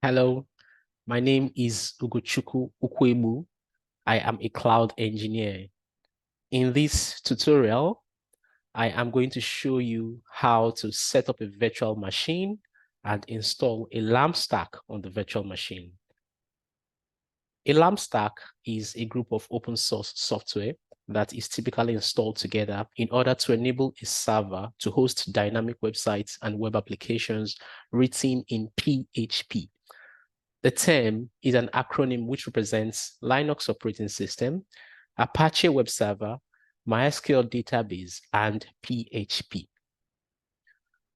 Hello, my name is Ugochukwu Ukwebu. I am a cloud engineer. In this tutorial, I am going to show you how to set up a virtual machine and install a LAMP stack on the virtual machine. A LAMP stack is a group of open source software that is typically installed together in order to enable a server to host dynamic websites and web applications written in PHP. The term is an acronym which represents Linux operating system, Apache web server, MySQL database, and PHP.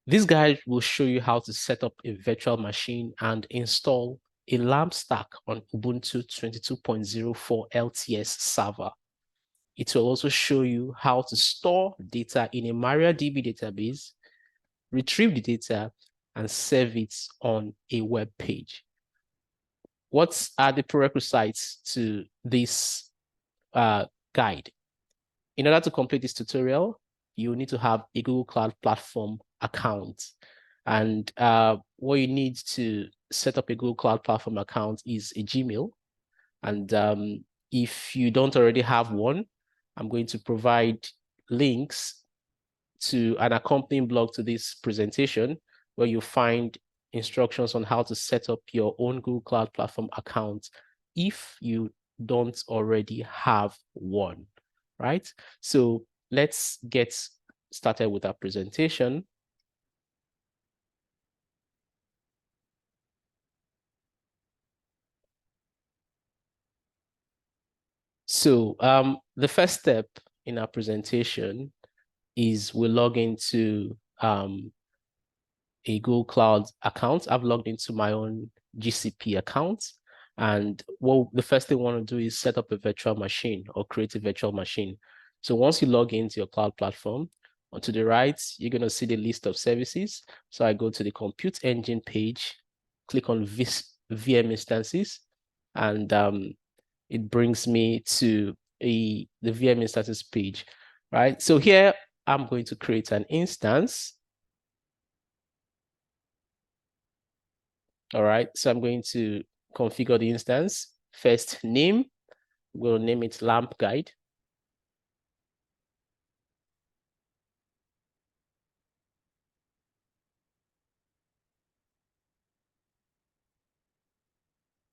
This guide will show you how to set up a virtual machine and install a LAMP stack on Ubuntu 22.04 LTS server. It will also show you how to store data in a MariaDB database, retrieve the data, and save it on a web page. What are the prerequisites to this guide? In order to complete this tutorial, you need to have a Google Cloud Platform account. And what you need to set up a Google Cloud Platform account is a Gmail. And if you don't already have one, I'm going to provide links to an accompanying blog to this presentation where you find instructions on how to set up your own Google Cloud Platform account if you don't already have one, right? So let's get started with our presentation. So the first step in our presentation is we log into a Google Cloud account. I've logged into my own GCP account. And the first thing we want to do is set up a virtual machine or create a virtual machine. So once you log into your cloud platform, onto the right, you're going to see the list of services. So I go to the Compute Engine page, click on VM instances, and it brings me to the VM instances page, right? So here, I'm going to create an instance. All right, so I'm going to configure the instance. First name, we'll name it LAMP guide.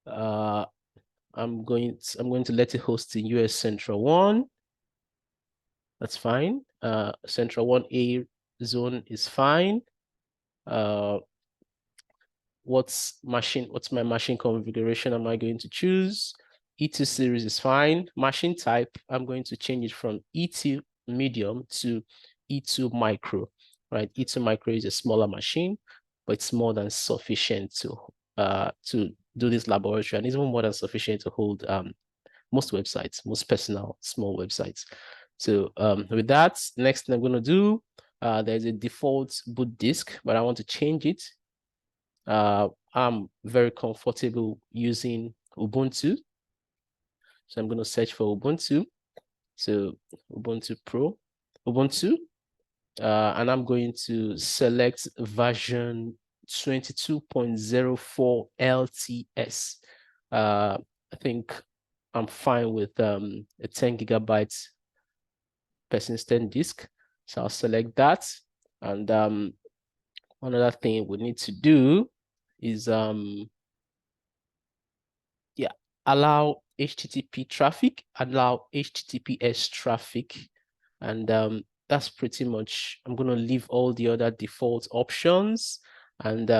I'm going to let it host in US Central 1. That's fine. Central 1A zone is fine. What's my machine configuration am I going to choose? E2 series is fine. Machine type, I'm going to change it from E2 medium to E2 micro, right? E2 micro is a smaller machine, but it's more than sufficient to do this laboratory, and it's even more than sufficient to hold most websites, most personal small websites. So with that, next thing I'm going to do, there's a default boot disk, but I want to change it. I'm very comfortable using Ubuntu. So I'm going to search for Ubuntu. So Ubuntu Pro, Ubuntu, and I'm going to select version 22.04 LTS. I think I'm fine with a 10 gigabytes persistent disk. So I'll select that. And another thing we need to do is allow HTTP traffic, allow HTTPS traffic, and that's pretty much. I'm going to leave all the other default options, and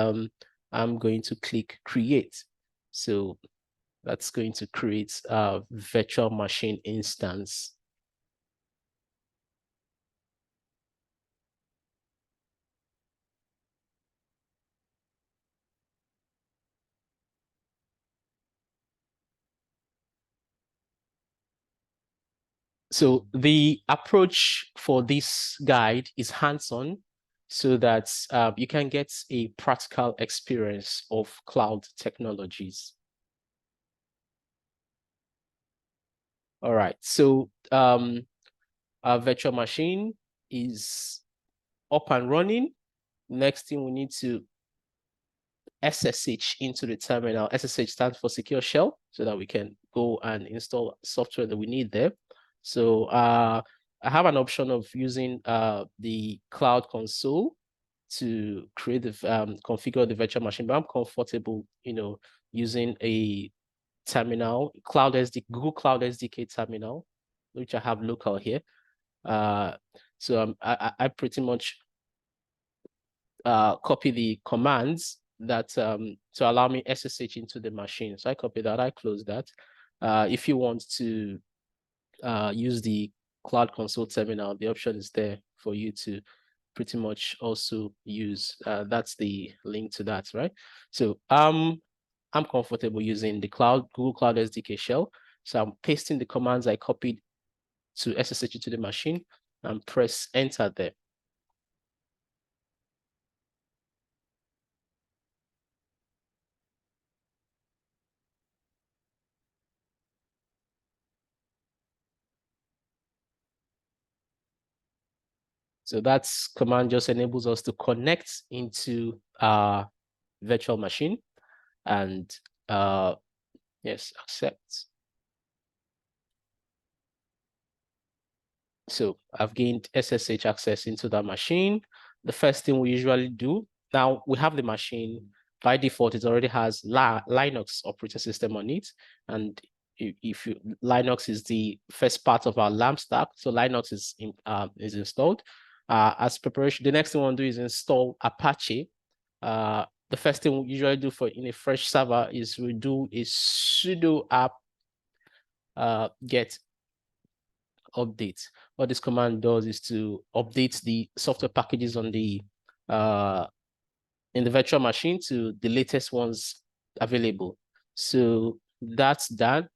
I'm going to click create. So that's going to create a virtual machine instance. So the approach for this guide is hands-on so that you can get a practical experience of cloud technologies. All right, so our virtual machine is up and running. Next thing we need to SSH into the terminal. SSH stands for secure shell, so that we can go and install software that we need there. So I have an option of using the Cloud Console to create the configure the virtual machine, but I'm comfortable, using a terminal, Google Cloud SDK terminal, which I have local here. So I pretty much copy the commands that to allow me SSH into the machine. So I copy that, I close that. If you want to use the Cloud Console terminal, the option is there for you to pretty much also use. That's the link to that, right? So I'm comfortable using the Google Cloud SDK shell. So I'm pasting the commands I copied to SSH into the machine and press enter there. So that's command just enables us to connect into our virtual machine and yes, accept. So I've gained SSH access into that machine. The first thing we usually do, now we have the machine. By default, it already has Linux operating system on it. And Linux is the first part of our LAMP stack. So Linux is installed. As preparation, the next thing we want to do is install Apache. The first thing we usually do in a fresh server is we do a sudo apt get update. What this command does is to update the software packages on the in the virtual machine to the latest ones available. So that's done.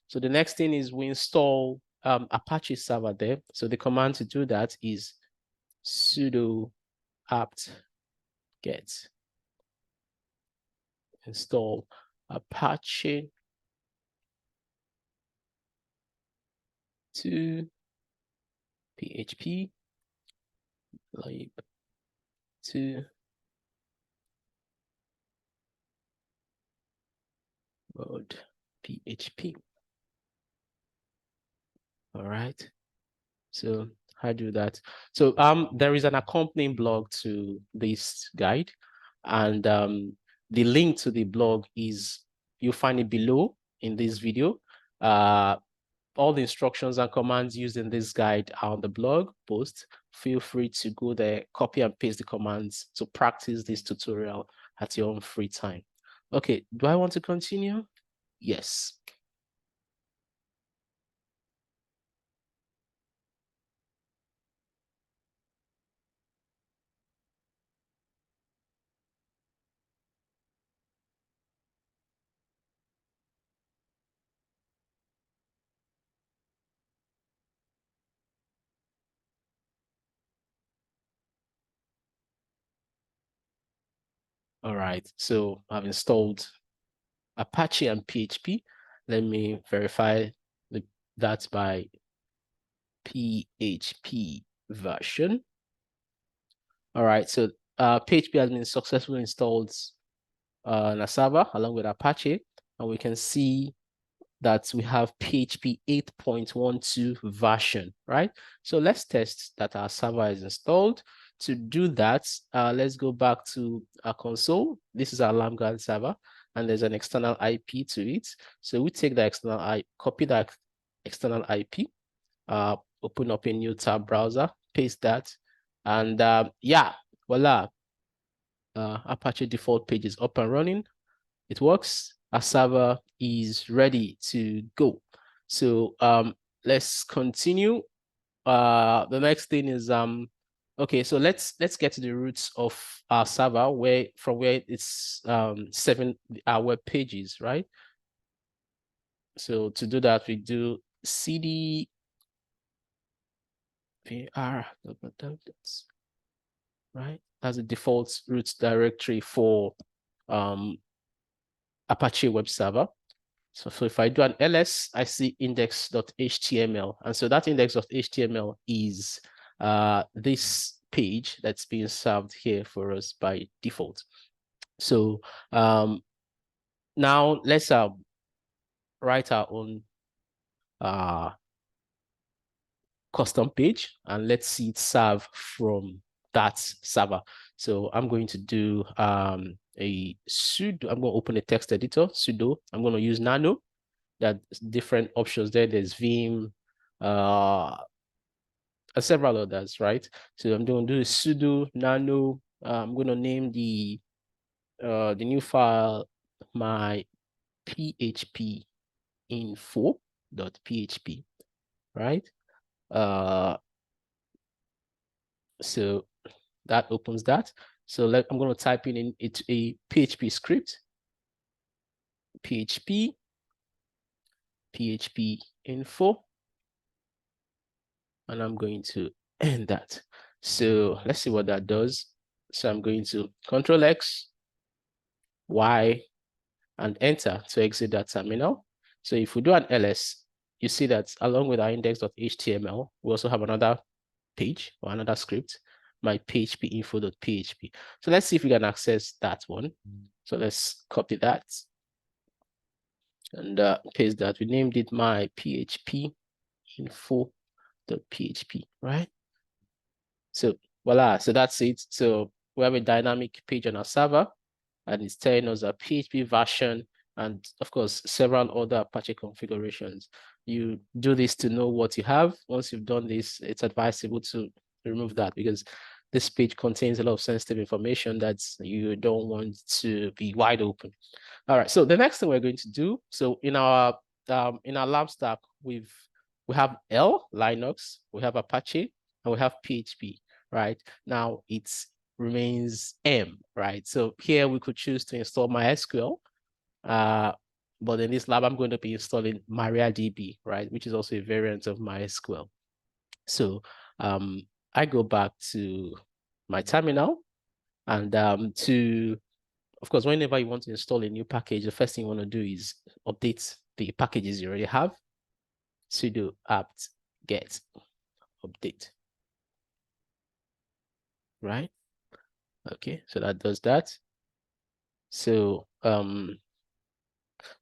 So the next thing is we install Apache server there. So the command to do that is sudo apt get install Apache to PHP lib to mode PHP. All right. So I do that. So there is an accompanying blog to this guide, and the link to the blog is, you'll find it below in this video. All the instructions and commands used in this guide are on the blog post. Feel free to go there, copy and paste the commands to practice this tutorial at your own free time. Okay, do I want to continue? Yes. All right, so I've installed Apache and PHP. Let me verify that by PHP version. All right, so PHP has been successfully installed on a server along with Apache, and we can see that we have PHP 8.12 version, right? So let's test that our server is installed. To do that, let's go back to our console. This is our LambGuard server, and there's an external IP to it. So we take the external IP, copy that external IP, open up a new tab browser, paste that, and yeah, voila. Apache default page is up and running. It works. Our server is ready to go. So let's continue. The next thing is okay, so let's get to the roots of our server, from where it's serving our web pages, right? So to do that, we do cd var, right? That's the default root directory for Apache web server. So if I do an ls, I see index.html. And so that index.html is this page that's being served here for us by default. So now let's write our own custom page, and let's see it serve from that server. So I'm going to do a sudo. I'm going to open a text editor, sudo. I'm going to use nano. There are different options there. There's Vim, several others, right? So I'm going to do a sudo nano. I'm going to name the new file my php info.php, right? So that opens that. So I'm going to type in it a PHP script, php info, and I'm going to end that. So let's see what that does. So I'm going to Control X, Y, and enter to exit that terminal. So if we do an ls, you see that along with our index.html, we also have another page or another script, my php info.php. So let's see if we can access that one. So let's copy that and paste that. We named it my php info.php, right? So voila, so that's it. So we have a dynamic page on our server, and it's telling us a PHP version and of course several other Apache configurations. You do this to know what you have. Once you've done this, it's advisable to remove that because this page contains a lot of sensitive information that you don't want to be wide open. All right, so the next thing we're going to do, so in our lab stack, we have Linux, we have Apache, and we have PHP, right? Now it remains M, right? So here we could choose to install MySQL, but in this lab, I'm going to be installing MariaDB, right? Which is also a variant of MySQL. So I go back to my terminal and of course, whenever you want to install a new package, the first thing you want to do is update the packages you already have. Sudo apt get update, right? Okay, so that does that. So now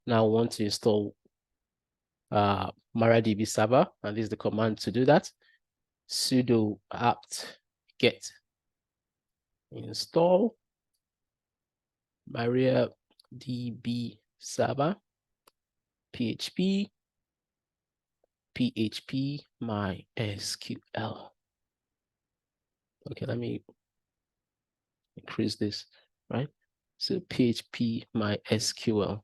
I want to install MariaDB server, and this is the command to do that. Sudo apt get install MariaDB server PHP MySQL. Okay, let me increase this, right? So PHP MySQL.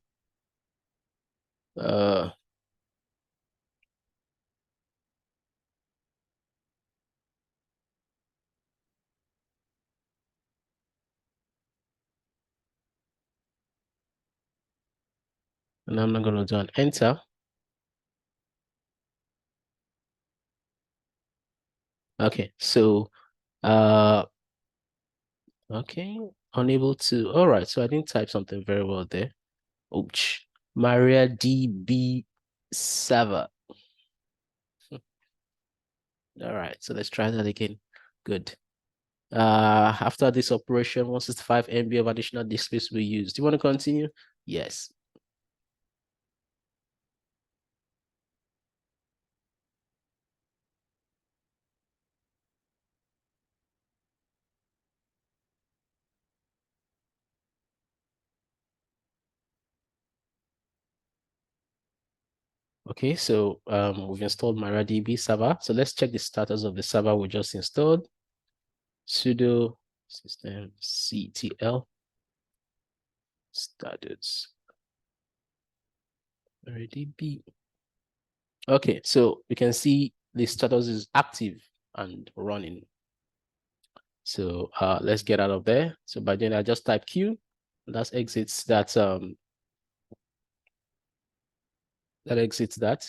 And I'm not going to do an enter. Okay, so okay, unable to. All right, so I didn't type something very well there. Ouch. MariaDB server. All right, so let's try that again. Good. After this operation, 165 MB of additional disk space will be used. Do you want to continue? Yes. Okay, so we've installed MariaDB server. So let's check the status of the server we just installed. Sudo systemctl status MariaDB. Okay, so you can see the status is active and running. So let's get out of there. So by then I just type Q, that exits that that.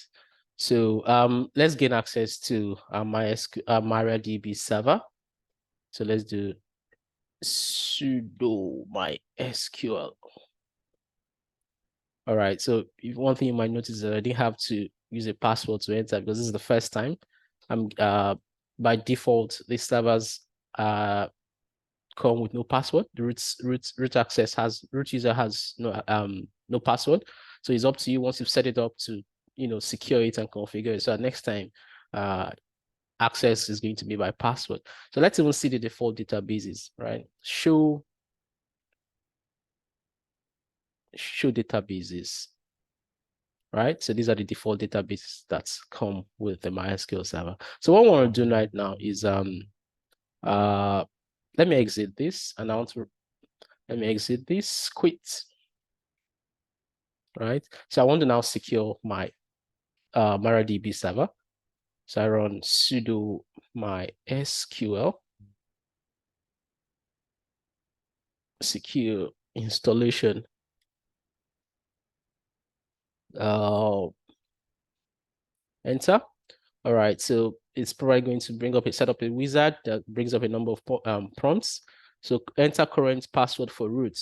So let's gain access to MariaDB server. So let's do sudo mysql. All right. So one thing you might notice is that I didn't have to use a password to enter because this is the first time. I'm by default, these servers come with no password. The root user has no password. So it's up to you once you've set it up to secure it and configure it. So next time access is going to be by password. So let's even see the default databases, right? Show databases, right? So these are the default databases that come with the MySQL server. So what I want to do right now is let me exit this and let me exit this, quit, right? So I want to now secure my MariaDB server. So I run sudo mysql secure installation. Enter. All right, so it's probably going to bring up set up a wizard that brings up a number of prompts. So enter current password for root.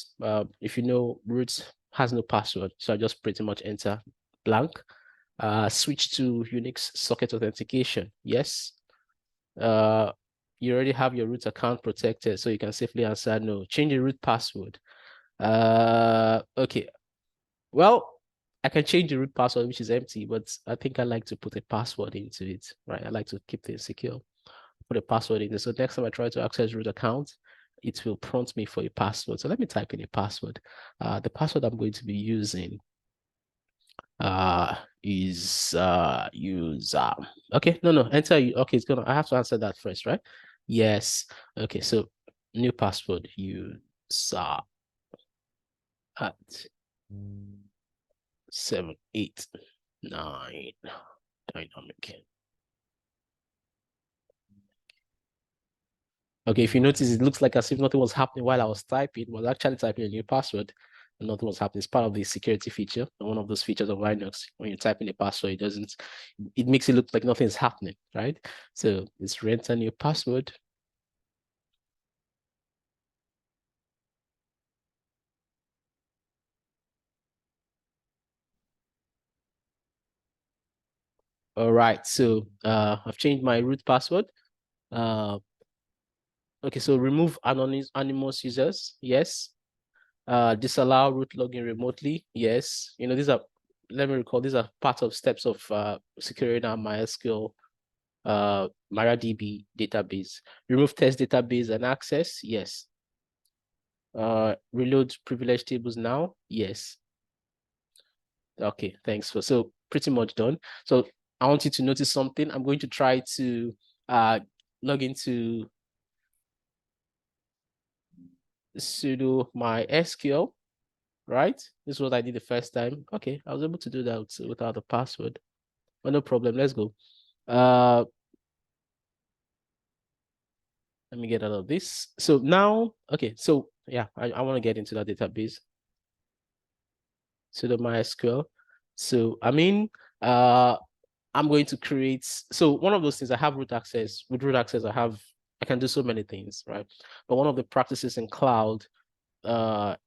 If you know, root has no password, so I just pretty much enter blank. Switch to Unix socket authentication. Yes. You already have your root account protected, so you can safely answer no. Change the root password. Okay. Well, I can change the root password, which is empty, but I think I like to put a password into it, right? I like to keep things secure. Put a password in there. So next time I try to access root account, it will prompt me for a password. So let me type in a password. The password I'm going to be using is user. Okay, no, enter. Okay, I have to answer that first, right? Yes. Okay, so new password, user at 789 dynamic. Okay, if you notice, it looks like as if nothing was happening while I was typing. I was actually typing a new password and nothing was happening. It's part of the security feature. And one of those features of Linux, when you type in a password, it makes it look like nothing's happening, right? So it's re-enter new password. All right, so I've changed my root password. Okay, so remove anonymous users. Yes. Disallow root login remotely. Yes. Let me recall, these are part of steps of securing our MySQL MariaDB database. Remove test database and access. Yes. Reload privilege tables now. Yes. Okay, thanks. So pretty much done. So I want you to notice something. I'm going to try to log into sudo mysql, right? This is what I did the first time. Okay, I was able to do that without a password. But no problem. Let's go. Let me get out of this. So now, okay, so yeah, I want to get into that database. Sudo MySQL. So I'm going to create, so one of those things, I have root access. With root access, I can do so many things, right? But one of the practices in cloud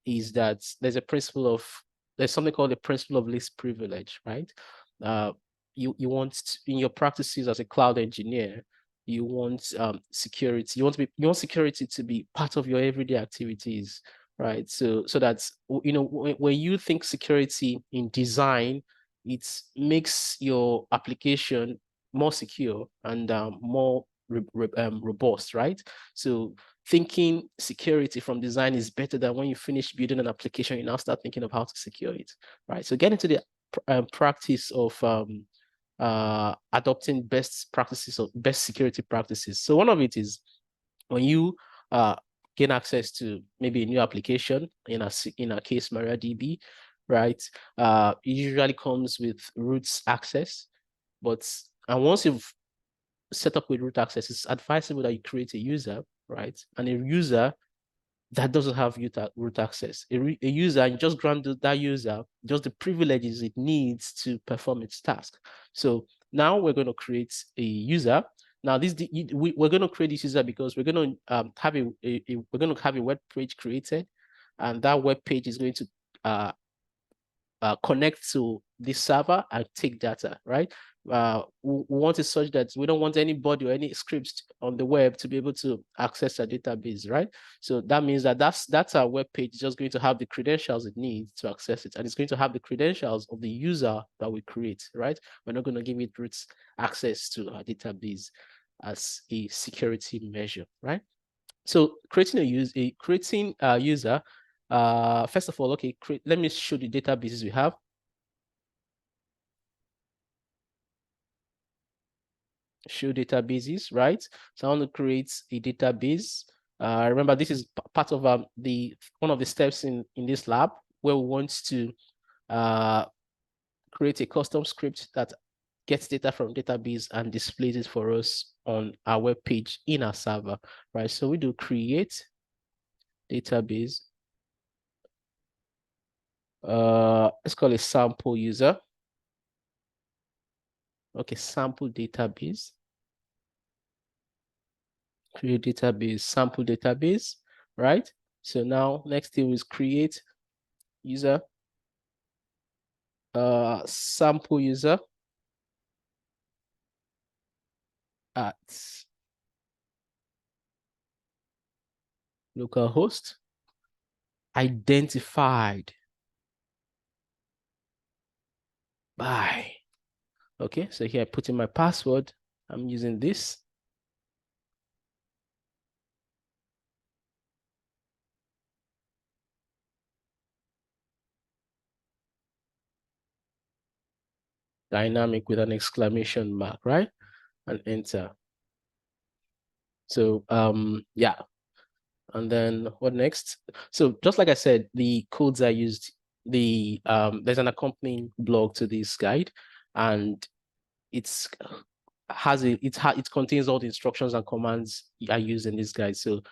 is that there's something called the principle of least privilege, right? You want in your practices as a cloud engineer, you want security. You want security to be part of your everyday activities, right? So that when you think security in design, it makes your application more secure and more robust, right? So thinking security from design is better than when you finish building an application, you now start thinking of how to secure it, right? So get into the practice of adopting best practices or best security practices. So one of it is when you gain access to maybe a new application, in our case, MariaDB, right? It usually comes with roots access, and once you've set up with root access, it's advisable that you create a user, right? And a user that doesn't have root access. A user, and just grant that user just the privileges it needs to perform its task. So now we're going to create a user. Now we're going to create this user because we're going to have a web page created, and that web page is going to connect to this server and take data, right? we want it such that we don't want anybody or any scripts on the web to be able to access our database, right? So that means that that's our web page is just going to have the credentials it needs to access it, and it's going to have the credentials of the user that we create, right? We're not going to give it root access to our database as a security measure, right? So creating a user, first of all, okay, let me show the databases we have. Show databases, right? So I want to create a database. Remember, this is part of one of the steps in this lab where we want to create a custom script that gets data from database and displays it for us on our web page in our server, right? So we do create database. Let's call it sample user. Okay, sample database. Create database, sample database, right? So now next thing is create user, sample user at localhost identified by, okay, so here I put in my password. I'm using this. Dynamic with an exclamation mark, right? And enter. So yeah. And then what next? So just like I said, the codes I used, there's an accompanying blog to this guide, and it's it contains all the instructions and commands I use in this guide. So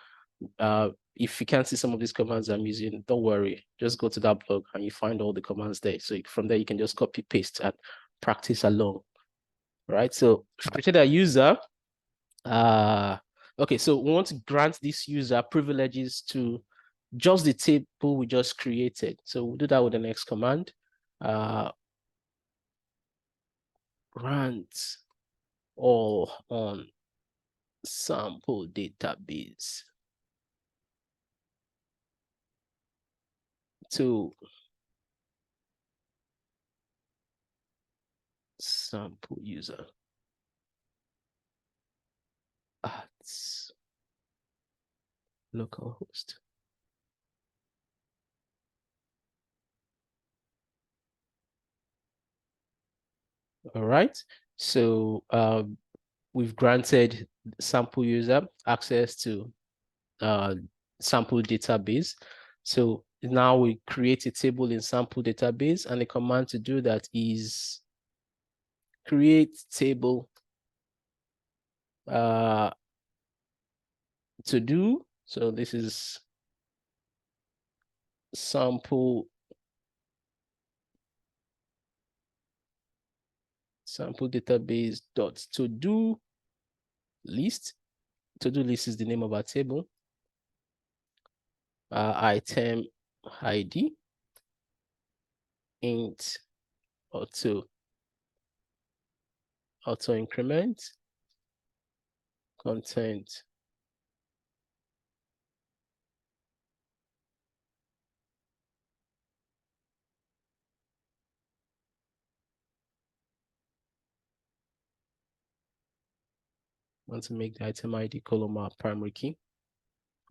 if you can't see some of these commands I'm using, don't worry. Just go to that blog and you find all the commands there. So from there you can just copy paste and practice along. Right. So created a user. Okay, so we want to grant this user privileges to just the table we just created. So we'll do that with the next command. Grant all on sample database to sample user at localhost. All right. So we've granted sample user access to sample database. So now we create a table in sample database, and the command to do that is create table to do. So this is sample database dot to do list. To do list is the name of our table. Item ID int auto increment content want to make the item ID column our primary key.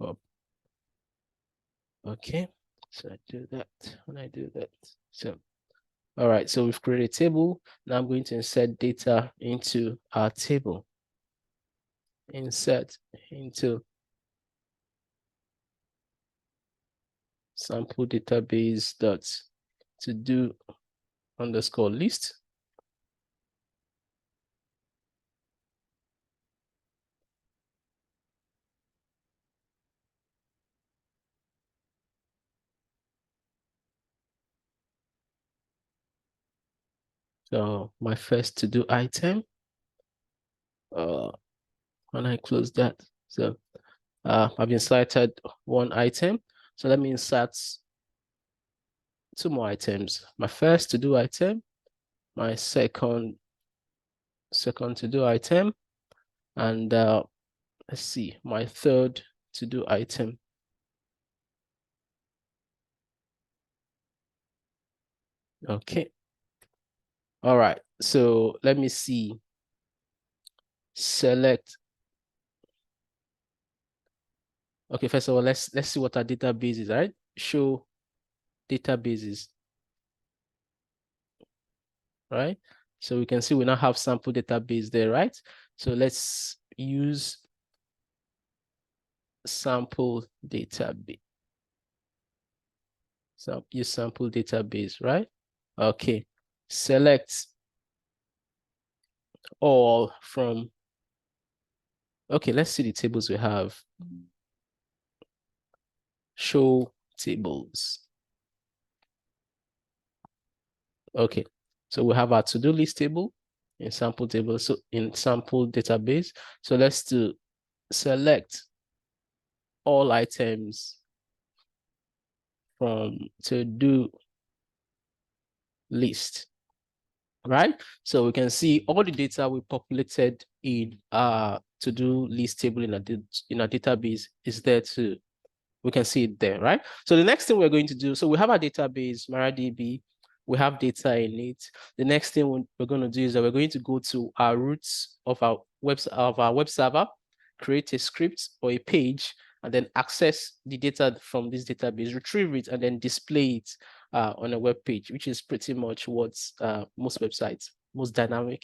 Oh, okay, so I do that when I do that. So all right, so we've created a table. Now I'm going to insert data into our table. Insert into sample database dot to do underscore list. So my first to do item, when I close that, so I've inserted one item. So let me insert two more items. My first to do item, my second second to-do item, and let's see, my third to-do item. Okay. All right. So let me see. Select. Okay, first of all, let's see what our database is, right? Show databases. Right? So we can see we now have sample database there, right? So let's use sample database. So use sample database, right? Okay. Select all from, okay, let's see the tables we have. Show tables. Okay, so we have our to-do list table in sample table, so in sample database. So let's do select all items from to-do list, right? So we can see all the data we populated in to-do list table in a database is there too. We can see it there, right? So the next thing we're going to do, so we have our database, MariaDB, we have data in it. The next thing we're going to do is that we're going to go to our roots of our web server, create a script or a page, and then access the data from this database, retrieve it, and then display it on a web page, which is pretty much what most websites, most dynamic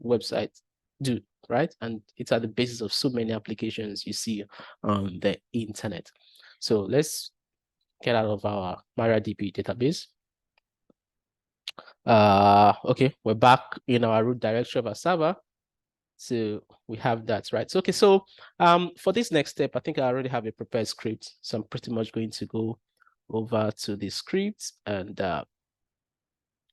websites do, right? And it's at the basis of so many applications you see on the internet. So let's get out of our MariaDB database. Okay, we're back in our root directory of our server. So we have that, right? So, okay, so for this next step, I think I already have a prepared script. So I'm pretty much going to go over to the script and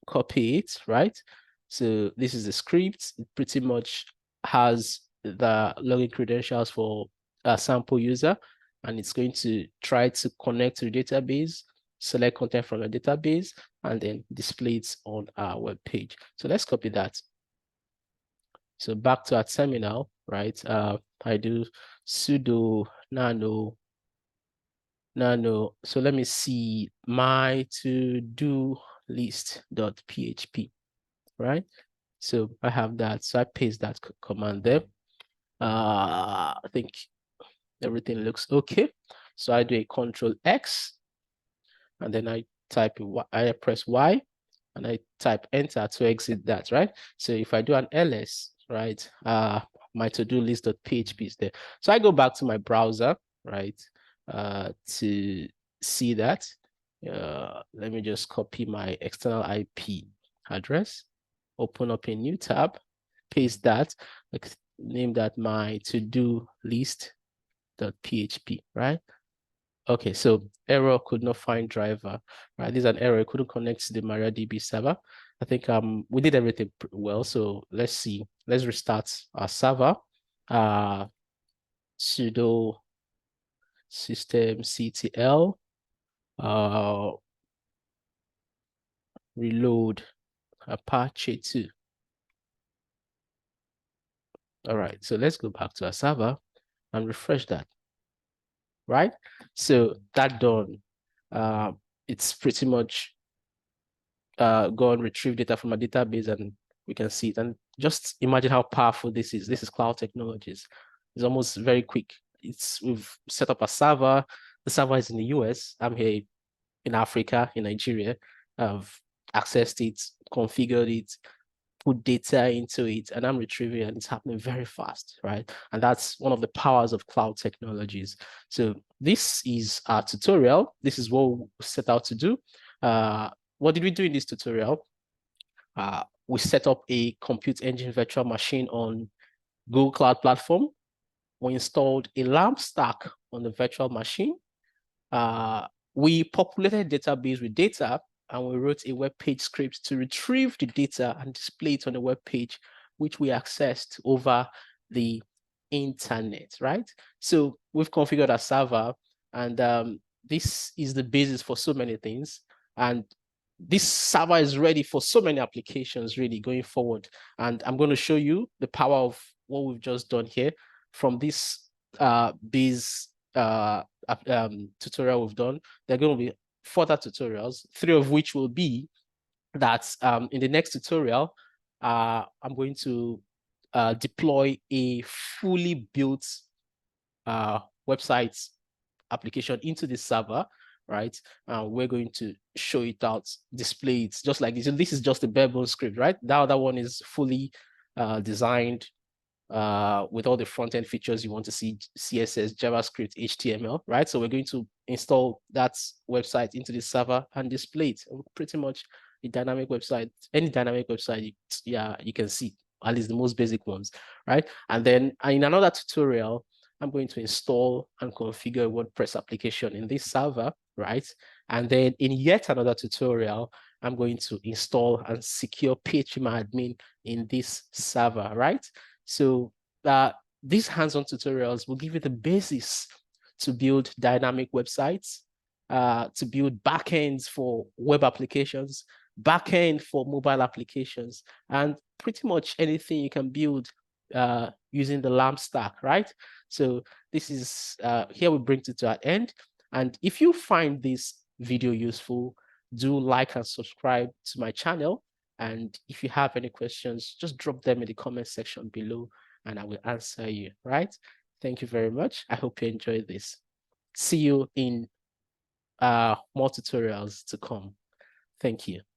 copy it, right? So this is the script. It pretty much has the login credentials for a sample user, and it's going to try to connect to the database, select content from the database, and then display it on our web page. So let's copy that. So back to our terminal, right? I do sudo nano. So let me see my to-do list.php, right? So I have that. So I paste that command there. I think everything looks okay. So I do a Control X, and then I I press Y, and I type enter to exit that, right? So if I do an ls, right, my to-do list.php is there. So I go back to my browser, right, to see that. Let me just copy my external IP address, open up a new tab, paste that, name that my to-do list.php, right? Okay, so error, could not find driver, right? This is an error, it couldn't connect to the MariaDB server. I think we did everything well, so let's see. Let's restart our server. Sudo systemctl reload Apache 2. All right, so let's go back to our server and refresh that, right? So that done, it's pretty much go and retrieve data from a database, and we can see it. And just imagine how powerful this is. This is cloud technologies. It's almost very quick. We've set up a server. The server is in the US. I'm here in Africa, in Nigeria. I've accessed it, configured it, put data into it, and I'm retrieving, and it's happening very fast, right? And that's one of the powers of cloud technologies. So this is our tutorial. This is what we set out to do. What did we do in this tutorial? We set up a compute engine virtual machine on Google Cloud Platform. We installed a LAMP stack on the virtual machine. We populated database with data, and we wrote a web page script to retrieve the data and display it on the web page, which we accessed over the internet, right? So we've configured our server, and this is the basis for so many things. And this server is ready for so many applications really going forward. And I'm going to show you the power of what we've just done here from this base tutorial we've done. There are going to be further tutorials, 3 of which will be that in the next tutorial, I'm going to deploy a fully built website application into this server, right? We're going to show it out, display it just like this. So this is just a bare bones script, right? The other one is fully designed with all the front-end features you want to see, CSS, JavaScript, HTML, right? So we're going to install that website into the server and display it. Pretty much a dynamic website, any dynamic website, you can see, at least the most basic ones, right? And then in another tutorial, I'm going to install and configure a WordPress application in this server, right? And then in yet another tutorial, I'm going to install and secure PHP in this server, right? So these hands-on tutorials will give you the basis to build dynamic websites, to build backends for web applications, backend for mobile applications, and pretty much anything you can build using the LAMP stack, right? So this is, here we bring it to an end. And if you find this video useful, do like and subscribe to my channel. And if you have any questions, just drop them in the comment section below and I will answer you, right? Thank you very much. I hope you enjoyed this. See you in more tutorials to come. Thank you.